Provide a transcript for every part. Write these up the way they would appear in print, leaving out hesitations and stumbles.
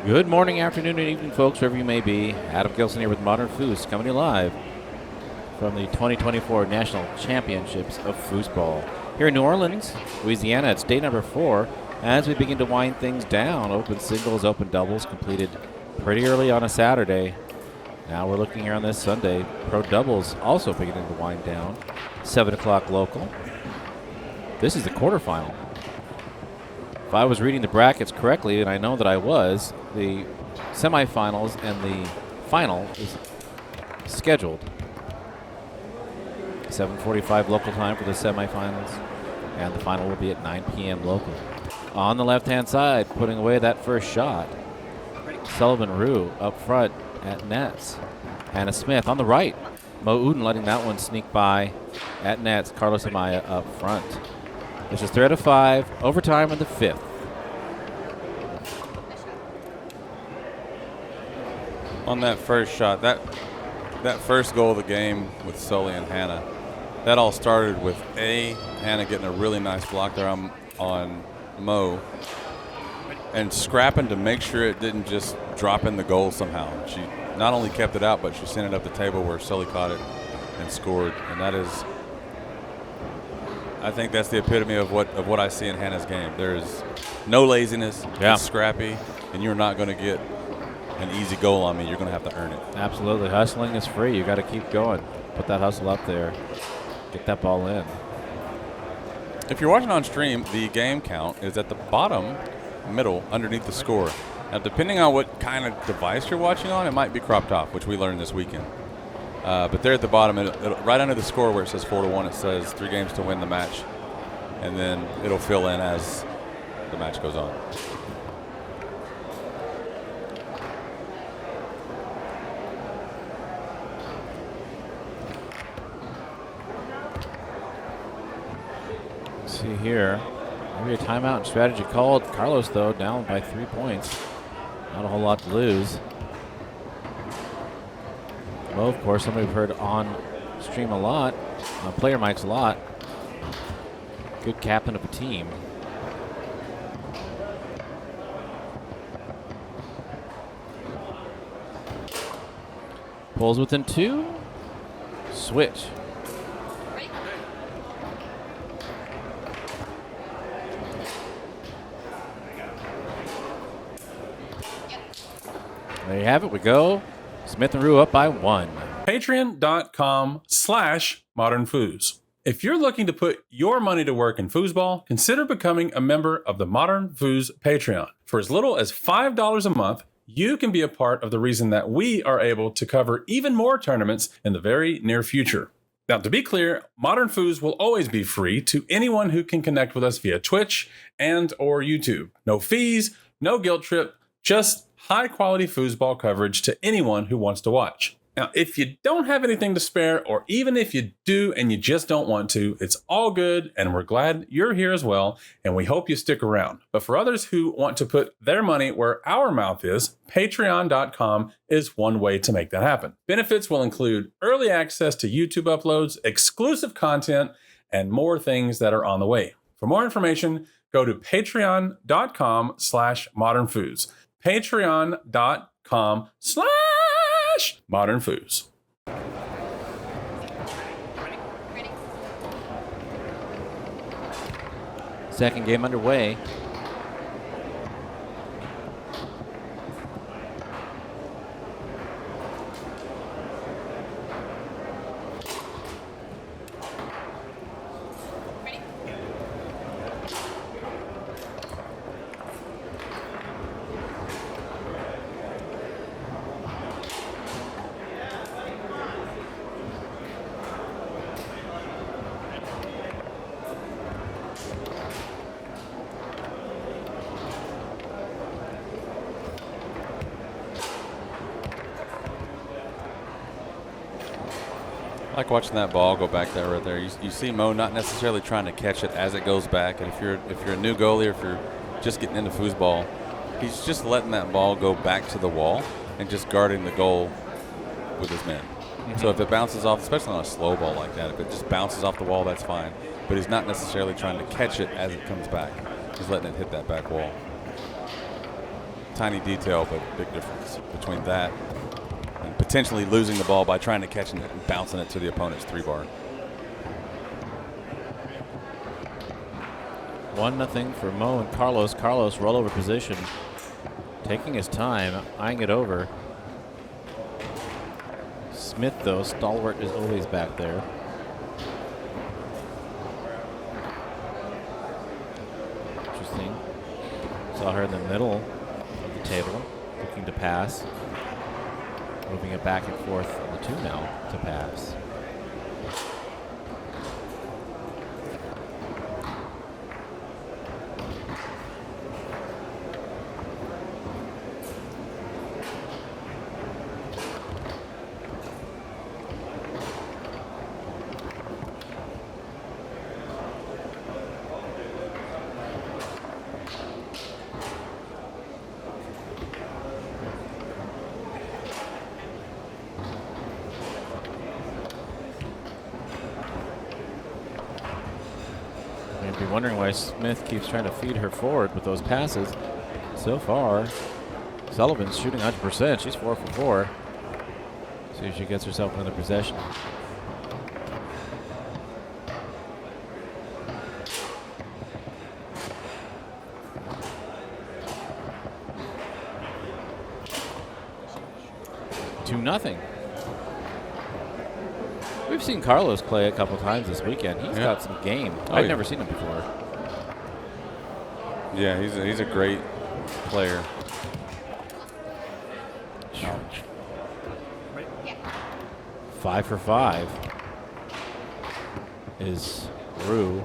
Good morning, afternoon, and evening, folks, wherever you may be. Adam Gilson here with Modern Foos, coming to you live from the 2024 National Championships of Foosball. Here in New Orleans, Louisiana, it's day number 4 as we begin to wind things down. Open singles, open doubles completed pretty early on a Saturday. Now we're looking here on this Sunday. Pro doubles also beginning to wind down. 7 o'clock local. This is the quarterfinal. If I was reading the brackets correctly, and I know that I was, the semifinals and the final is scheduled. 7:45 local time for the semifinals, and the final will be at 9 p.m. local. On the left-hand side, putting away that first shot, Sullivan Rue up front at nets. Hannah Smith on the right. Mo Uddin letting that one sneak by at nets. Carlos Amaya up front. This is 3 out of 5, overtime in the 5th. On that first shot, that first goal of the game with Sully and Hannah, that all started with Hannah getting a really nice block there on Mo and scrapping to make sure it didn't just drop in the goal somehow. She not only kept it out, but she sent it up the table where Sully caught it and scored. And that is, I think that's the epitome of what I see in Hannah's game. There's no laziness. Yeah. It's scrappy, and you're not going to get an easy goal on me. You're going to have to earn it. Absolutely. Hustling is free. You got to keep going. Put that hustle up there. Get that ball in. If you're watching on stream, the game count is at the bottom middle underneath the score. Now, depending on what kind of device you're watching on, it might be cropped off, which we learned this weekend. But there at the bottom, right under the score where it says 4-1, it says 3 games to win the match. And then it'll fill in as the match goes on. See here. Maybe a timeout and strategy called. Carlos, though, down by 3 points. Not a whole lot to lose. Well, of course, somebody we've heard on stream a lot, on player mics a lot. Good captain of a team. Pulls within 2. Switch. There you have it. We go. Smith and Rue up by 1. Patreon.com/modernfoos. If you're looking to put your money to work in foosball, consider becoming a member of the Modern Foos Patreon. For as little as $5 a month, you can be a part of the reason that we are able to cover even more tournaments in the very near future. Now, to be clear, Modern Foos will always be free to anyone who can connect with us via Twitch and or YouTube. No fees, no guilt trip, just high-quality foosball coverage to anyone who wants to watch. Now, if you don't have anything to spare, or even if you do and you just don't want to, it's all good, and we're glad you're here as well, and we hope you stick around. But for others who want to put their money where our mouth is, Patreon.com is one way to make that happen. Benefits will include early access to YouTube uploads, exclusive content, and more things that are on the way. For more information, go to patreon.com/modernfoos. Patreon.com/modernfoos. Second game underway. I like watching that ball go back there right there. You see Mo not necessarily trying to catch it as it goes back. And if you're a new goalie or if you're just getting into foosball, he's just letting that ball go back to the wall and just guarding the goal with his men. Mm-hmm. So if it bounces off, especially on a slow ball like that, if it just bounces off the wall, that's fine. But he's not necessarily trying to catch it as it comes back. He's letting it hit that back wall. tiny detail, but big difference between that and potentially losing the ball by trying to catch it and bouncing it to the opponent's 3-bar. 1-0 for Mo and Carlos. Carlos rollover position, taking his time, eyeing it over. Smith, though, stalwart, is always back there. Interesting. Saw her in the middle of the table, looking to pass. Moving it back and forth on the 2 now to pass. You'd be wondering why Smith keeps trying to feed her forward with those passes. So far, Sullivan's shooting 100%. She's 4 for 4. See if she gets herself another possession. Two nothing. We've seen Carlos play a couple times this weekend. He's got some game. I've never seen him before. Yeah, he's a great player. 5 for 5 is Rue.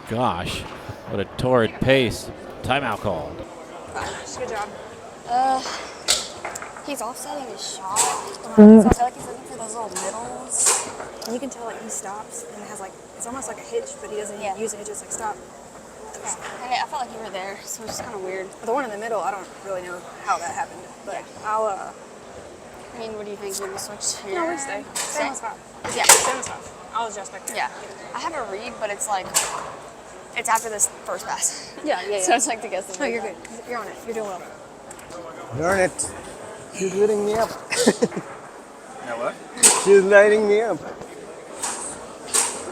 Gosh, what a torrid pace. Timeout called. Good job. He's offsetting his shot. So I feel like he's looking for those little middles. And you can tell like he stops and it has like, it's almost like a hitch, but he doesn't use it. He just like stop. Yeah. I felt like you were there, so it's just kind of weird. The one in the middle, I don't really know how that happened, but I'll, I mean, what do you think? Maybe switch here? No, we'll stay. Same as 5. Yeah. Same as 5. I'll adjust back there. Yeah. I have a read, but it's like, it's after this first pass. Yeah. So it's like to guess the No, you're good. You're on it. You're doing well. Darn it. She's lighting me up. Now what? She's lighting me up.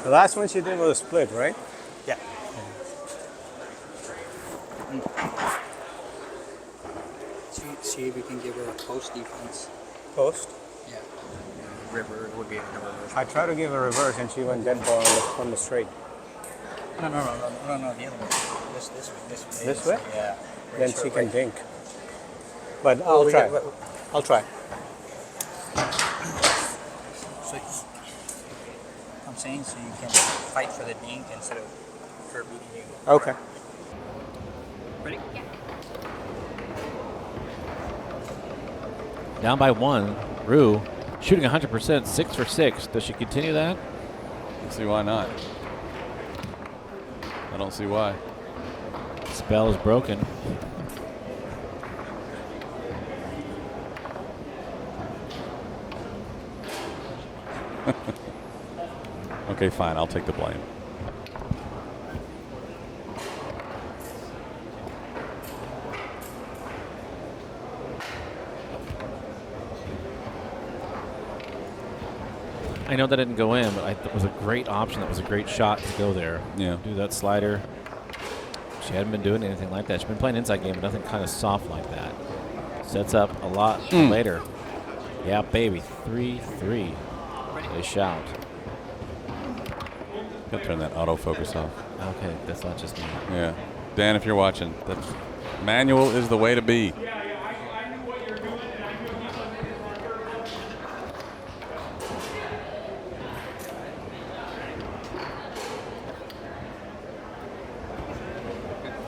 The last one she did was a split, right? Yeah. See if we can give her a post defense. Post. Yeah. River would be a reverse. I tried to give a reverse and she went dead ball on the straight. No, the other way. This way. This way? Yeah. Then she can dink. But I'll try. I'll try. So I'm saying so you can fight for the dink instead of her beating you. Okay. Ready? Yeah. Down by 1. Rue shooting 100%, 6 for 6. Does she continue that? Let's see why not. I don't see why. Spell is broken. Okay, fine. I'll take the blame. I know that didn't go in, but it was a great option. That was a great shot to go there. Yeah. Do that slider. She hadn't been doing anything like that. She's been playing inside game, but nothing kind of soft like that. Sets up a lot later. Yeah, baby. 3-3. They shout. Gotta turn that autofocus off. Okay, that's not just me. Yeah. Dan, if you're watching, that manual is the way to be.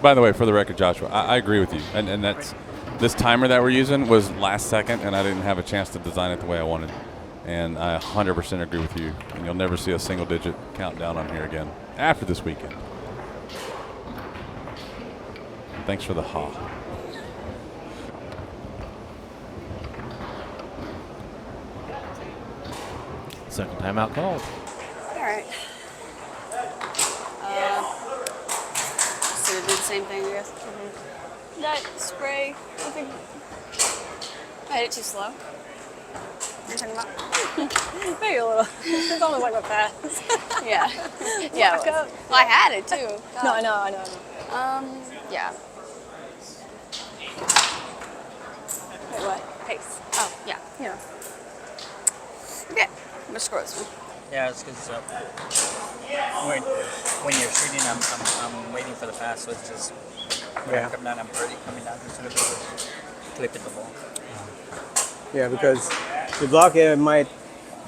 By the way, for the record, Joshua, I agree with you. And that's this timer that we're using was last second, and I didn't have a chance to design it the way I wanted. And I 100% agree with you. And you'll never see a single-digit countdown on here again after this weekend. Thanks for the ha. Second timeout called. All right. So do the same thing, I guess. That spray, I think I hit it too slow. What are you talking about? Maybe a little. It's almost like a pass. Yeah. Yeah. Back up. Well, I had it too. No, I know. Yeah. Wait, what? Pace. Oh, yeah. Yeah. Okay. I'm gonna score this one. Yeah, it's because when you're shooting, I'm waiting for the pass, so it's just when I come down, I'm pretty coming down instead of clipping the ball. Yeah, because you block it, it might,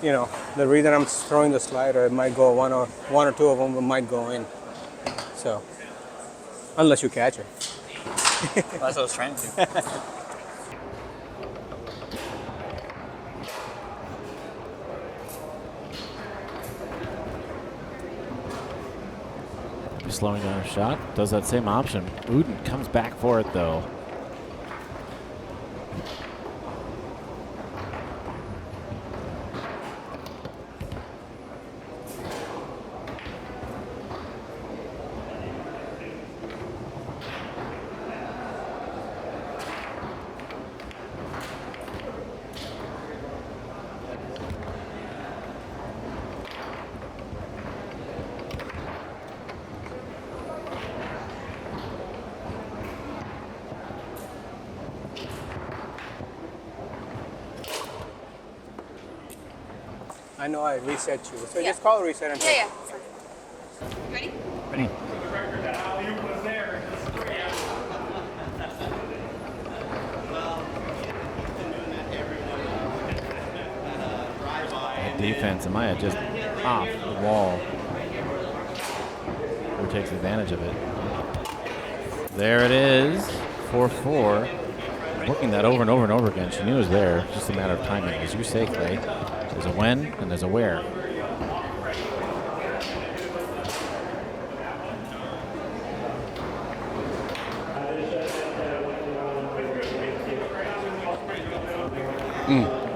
the reason I'm throwing the slider, it might go one or two of them might go in. So, unless you catch it. Well, that's what I was trying to do. Slowing down a shot. Does that same option. Uddin comes back for it, though. I know I reset you, so just call reset and Yeah. You ready? Ready? Defense, Amaya just off the wall. Who takes advantage of it? There it is, 4-4. Working that over and over and over again. She knew it was there. Just a matter of timing. As you say, Clay, there's a when and there's a where.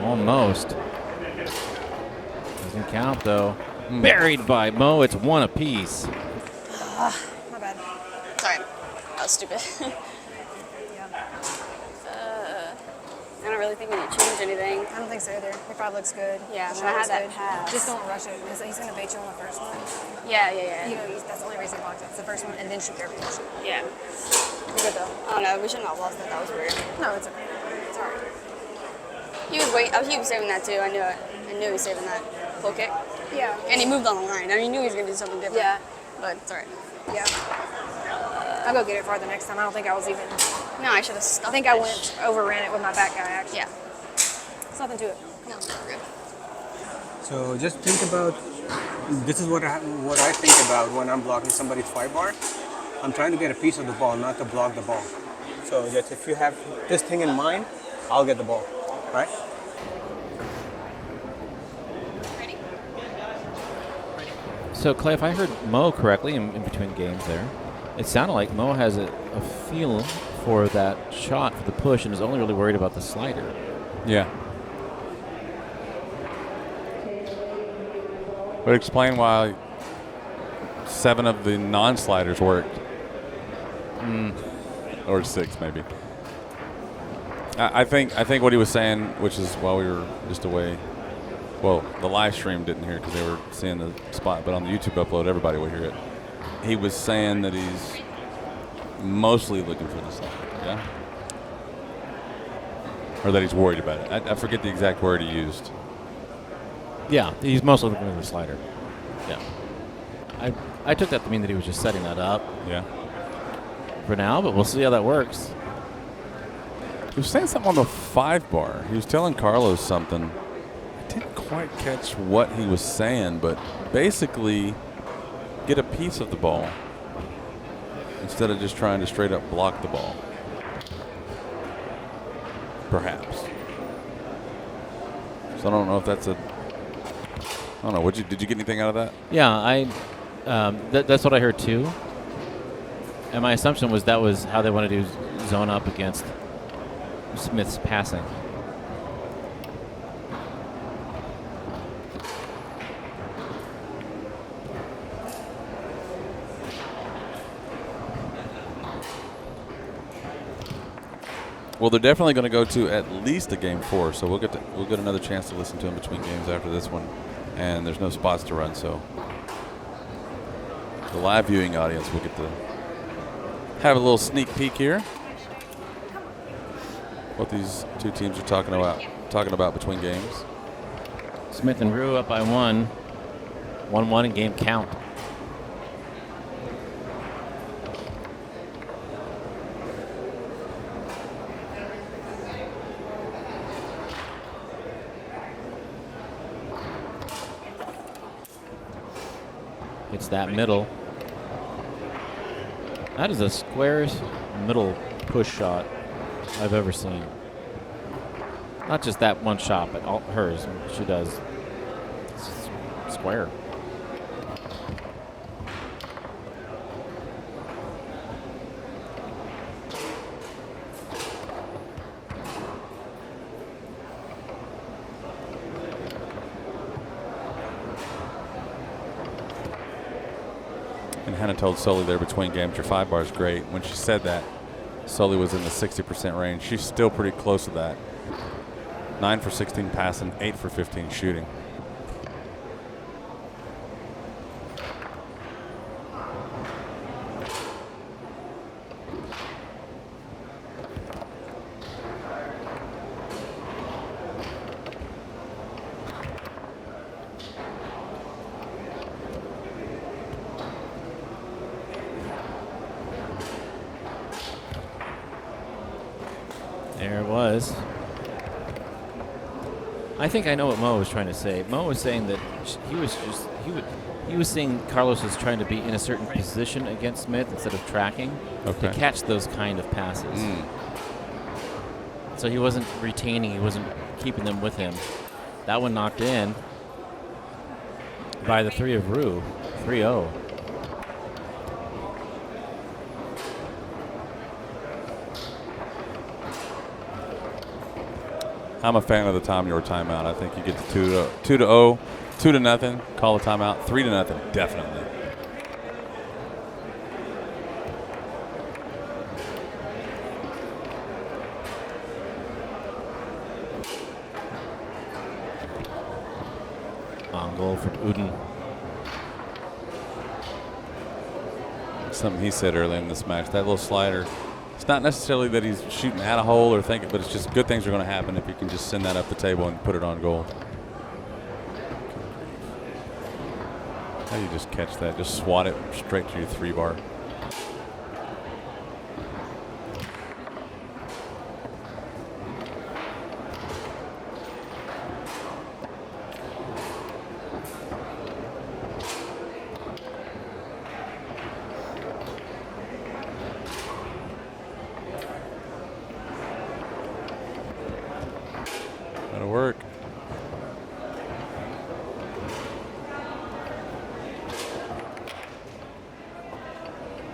Almost. Doesn't count, though. Buried by Mo. It's one apiece. My bad. Sorry. That was stupid. Yeah. I don't really think we need to change anything. I don't think so either. Your five looks good. Yeah, The when I shot had looks that good. pass. Just don't rush it because he's going to bait you on the first one. Yeah. That's the only reason he blocked it. It's the first one and then shoot every shot. Yeah. You're good though. I don't know. We shouldn't have lost that. That was weird. No, it's okay. It's alright. He was saving that too. I knew it. I knew he was saving that full kick. Yeah. And he moved on the line. I mean, he knew he was going to do something different. Yeah. But it's alright. Yeah. I'll go get it farther next time. I don't think I was even. No, I should have stuck I think I overran it with my back guy actually. Yeah. It's nothing to it. No, we're good. So just think about, this is what I think about when I'm blocking somebody's 5-bar. I'm trying to get a piece of the ball, not to block the ball. So just if you have this thing in mind, I'll get the ball, right? Ready? So, Clay, if I heard Mo correctly in between games there, it sounded like Mo has a feel for that shot for the push and is only really worried about the slider. Yeah. But explain why 7 of the non-sliders worked. Or 6, maybe. I think what he was saying, which is while we were just away, well, the live stream didn't hear because they were seeing the spot, but on the YouTube upload, everybody would hear it. He was saying that he's mostly looking for the slider, yeah? Or that he's worried about it. I forget the exact word he used. Yeah, he's mostly looking for the slider. Yeah. I took that to mean that he was just setting that up Yeah. for now, but we'll see how that works. He was saying something on the 5-bar. He was telling Carlos something. I didn't quite catch what he was saying, but basically get a piece of the ball instead of just trying to straight up block the ball. Perhaps. So I don't know if that's I don't know. Did you get anything out of that? Yeah, that's what I heard too. And my assumption was that was how they want to do zone up against Smith's passing. Well, they're definitely going to go to at least a game 4, so we'll get another chance to listen to them between games after this one, and there's no spots to run, so the live viewing audience will get to have a little sneak peek here. What these two teams are talking about between games. Smith and Rue up by 1. 1-1 in game count. It's that middle. That is the squarest middle push shot I've ever seen. Not just that one shot, but all hers. She does. It's square. And Hannah told Sully there between games, your 5 bar is great. When she said that, Sully was in the 60% range. She's still pretty close to that. 9 for 16 passing, 8 for 15 shooting. There it was. I think I know what Mo was trying to say. Mo was saying that he was saying Carlos was trying to be in a certain position against Smith instead of tracking to catch those kind of passes. So he wasn't retaining, he wasn't keeping them with him. That one knocked in by the 3 of Rue, 3-0. I'm a fan of the time your timeout. I think you get to 2-0, 2-0, call a timeout, 3-0, definitely. On goal from Uddin. Something he said earlier in this match, that little slider. It's not necessarily that he's shooting at a hole or thinking, but it's just good things are going to happen if you can just send that up the table and put it on goal. How do you just catch that? Just swat it straight to your 3 bar. That'll work.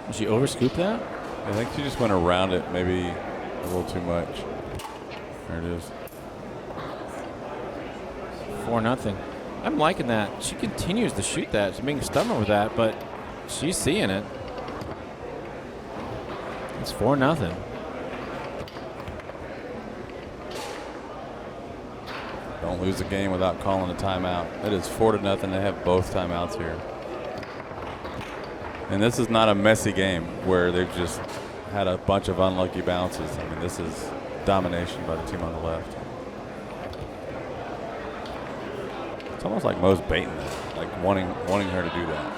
Did she overscoop that? I think she just went around it maybe a little too much. There it is. 4-0. I'm liking that. She continues to shoot that. She's being stubborn with that, but she's seeing it. It's 4-0. Don't lose a game without calling a timeout. It is 4-0. They have both timeouts here. And this is not a messy game where they've just had a bunch of unlucky bounces. I mean, this is domination by the team on the left. It's almost like Mo's baiting that, like wanting her to do that.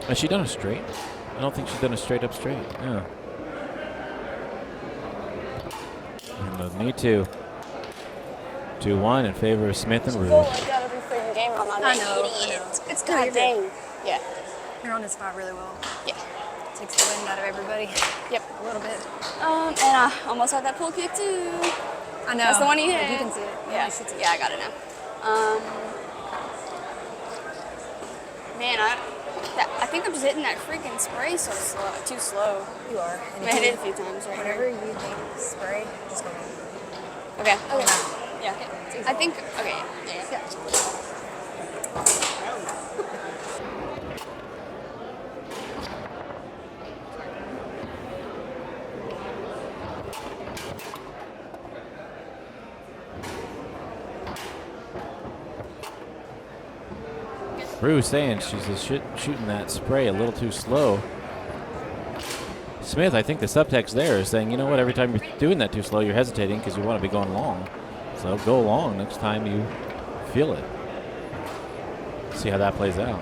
Has she done a straight? I don't think she's done a straight up straight. Yeah. And the me too. 2-1 in favor of Smith and Rue. I got every freaking game on that. I know. It's god dang. Yeah. You're on this spot really well. Yeah. Takes the wind out of everybody. Yep. A little bit. And I almost had that pull kick too. I know. That's the one you hit. Like, you can see it. Yeah. You should see it. Yeah, I got it now. Man, I think I'm just hitting that freaking spray so slow, too slow. You are. I hit it a few times right Whenever here. you think spray, just go. Okay. Yeah. I think. Okay. Yeah. Rue saying she's just shooting that spray a little too slow. Smith, I think the subtext there is saying, you know what, every time you're doing that too slow, you're hesitating because you want to be going long. So go long next time you feel it. See how that plays out.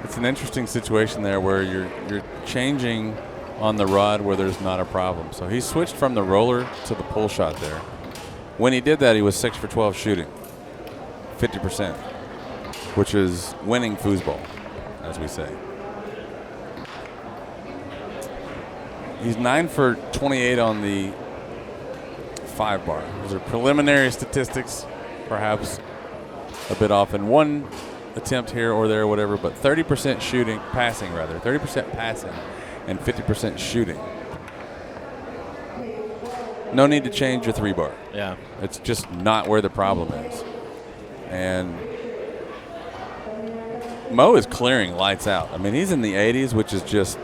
It's an interesting situation there where you're changing on the rod where there's not a problem. So he switched from the roller to the pull shot there. When he did that, he was 6 for 12 shooting, 50%, which is winning foosball, as we say. He's 9 for 28 on the 5 bar. Those are preliminary statistics, perhaps a bit off in one attempt here or there, whatever, but 30% shooting, passing rather, 30% passing and 50% shooting. No need to change your 3 bar. Yeah. It's just not where the problem is. And Mo is clearing lights out. I mean, he's in the 80s, which is just,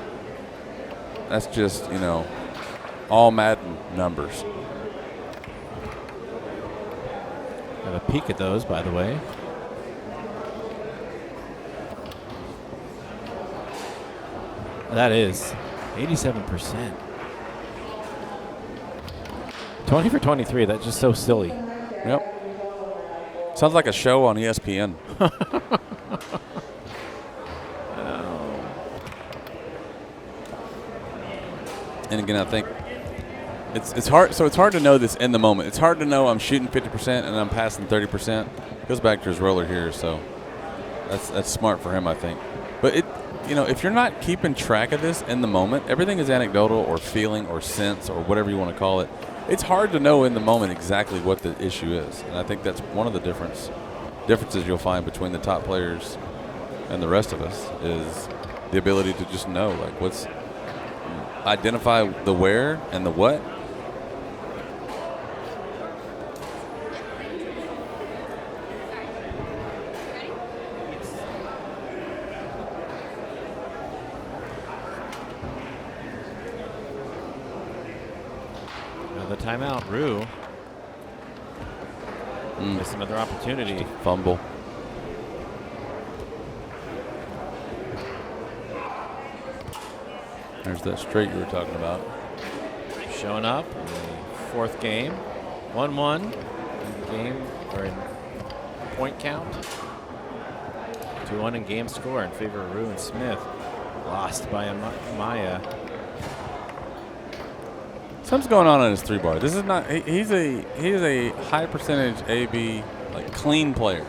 that's just, you know, all Madden numbers. Have a peek at those, by the way. That is 87%. 20 for 23. That's just so silly. Yep. Sounds like a show on ESPN. And again, I think it's hard. So it's hard to know this in the moment. It's hard to know I'm shooting 50% and I'm passing 30%. Goes back to his roller here, so that's smart for him, I think. But it, you know, if you're not keeping track of this in the moment, everything is anecdotal or feeling or sense or whatever you want to call it. It's hard to know in the moment exactly what the issue is, and I think that's one of the differences you'll find between the top players and the rest of us is the ability to just know, like, what's identify the where and the what. Another timeout, Rue. Missed another opportunity. Fumble. There's that straight you were talking about. Showing up in the 4th game. 1-1 in game, or in point count. 2-1 in game score in favor of Rue and Smith. Lost by Amaya. Something's going on his 3 bar. This is not. He's a high percentage AB, like, clean player,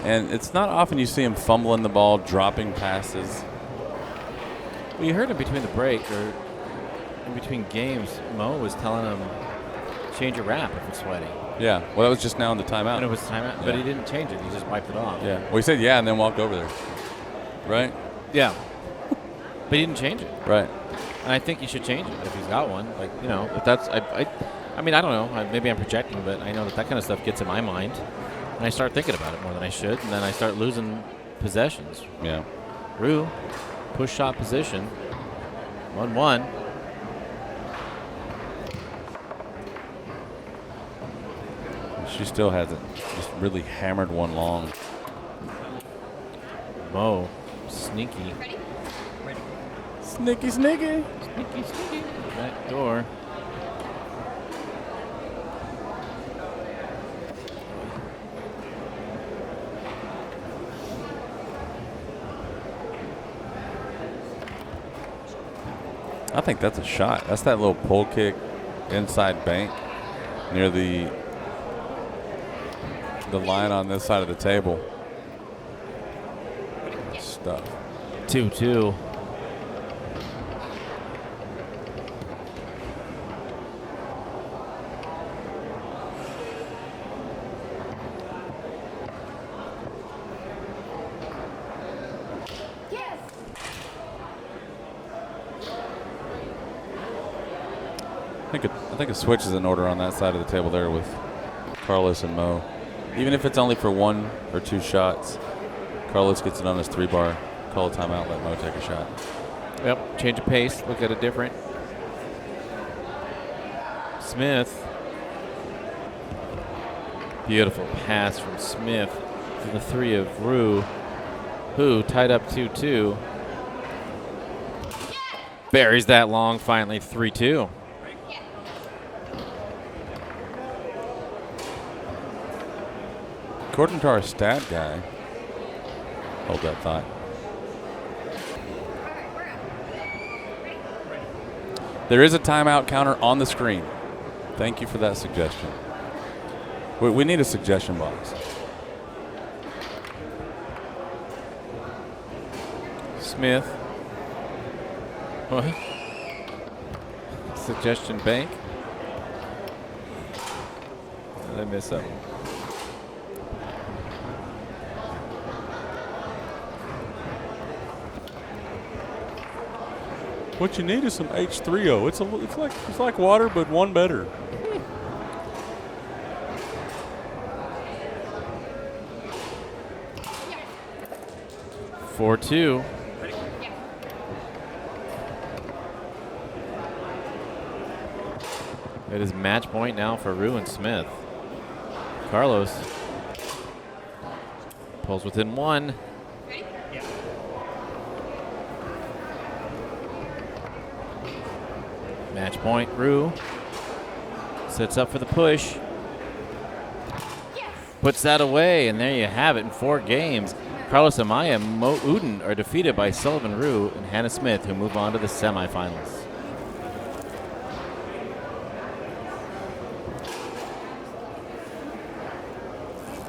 and it's not often you see him fumbling the ball, dropping passes. Well, you heard him between the break or in between games. Mo was telling him change your wrap if it's sweaty. Yeah. Well, that was just now in the timeout. And it was timeout, Yeah. but he didn't change it. He just wiped it off. Yeah. Well, he said yeah, and then walked over there. Right. Yeah. But he didn't change it. Right. And I think he should change it if he's got one. Like, you know, if that's, I mean, I don't know. Maybe I'm projecting, but I know that kind of stuff gets in my mind. And I start thinking about it more than I should. And then I start losing possessions. Yeah. Rue, push shot position. 1-1. She still hasn't just really hammered one long. Mo, sneaky. Sneaky, sneaky. Sneaky, sneaky. Back door. I think that's a shot. That's that little pull kick inside bank near the the line on this side of the table. Stuff. 2-2. I think a switch is in order on that side of the table there with Carlos and Mo. Even if it's only for 1 or 2 shots, Carlos gets it on his 3-bar. Call a timeout, let Mo take a shot. Yep, change of pace, look at it different. Smith. Beautiful pass from Smith to the 3 of Rue, who tied up 2-2. Buries that long, finally 3-2. According to our stat guy, hold that thought. There is a timeout counter on the screen. Thank you for that suggestion. We need a suggestion box. Smith. What? Suggestion bank. Did I miss something? What you need is some H3O. It's like water, but one better. Yeah. 4-2. It is match point now for Rue and Smith. Carlos pulls within 1. Match point, Rue sets up for the push. Puts that away, and there you have it in 4 games. Carlos Amaya and Uddin are defeated by Sullivan, Rue, and Hannah Smith, who move on to the semifinals.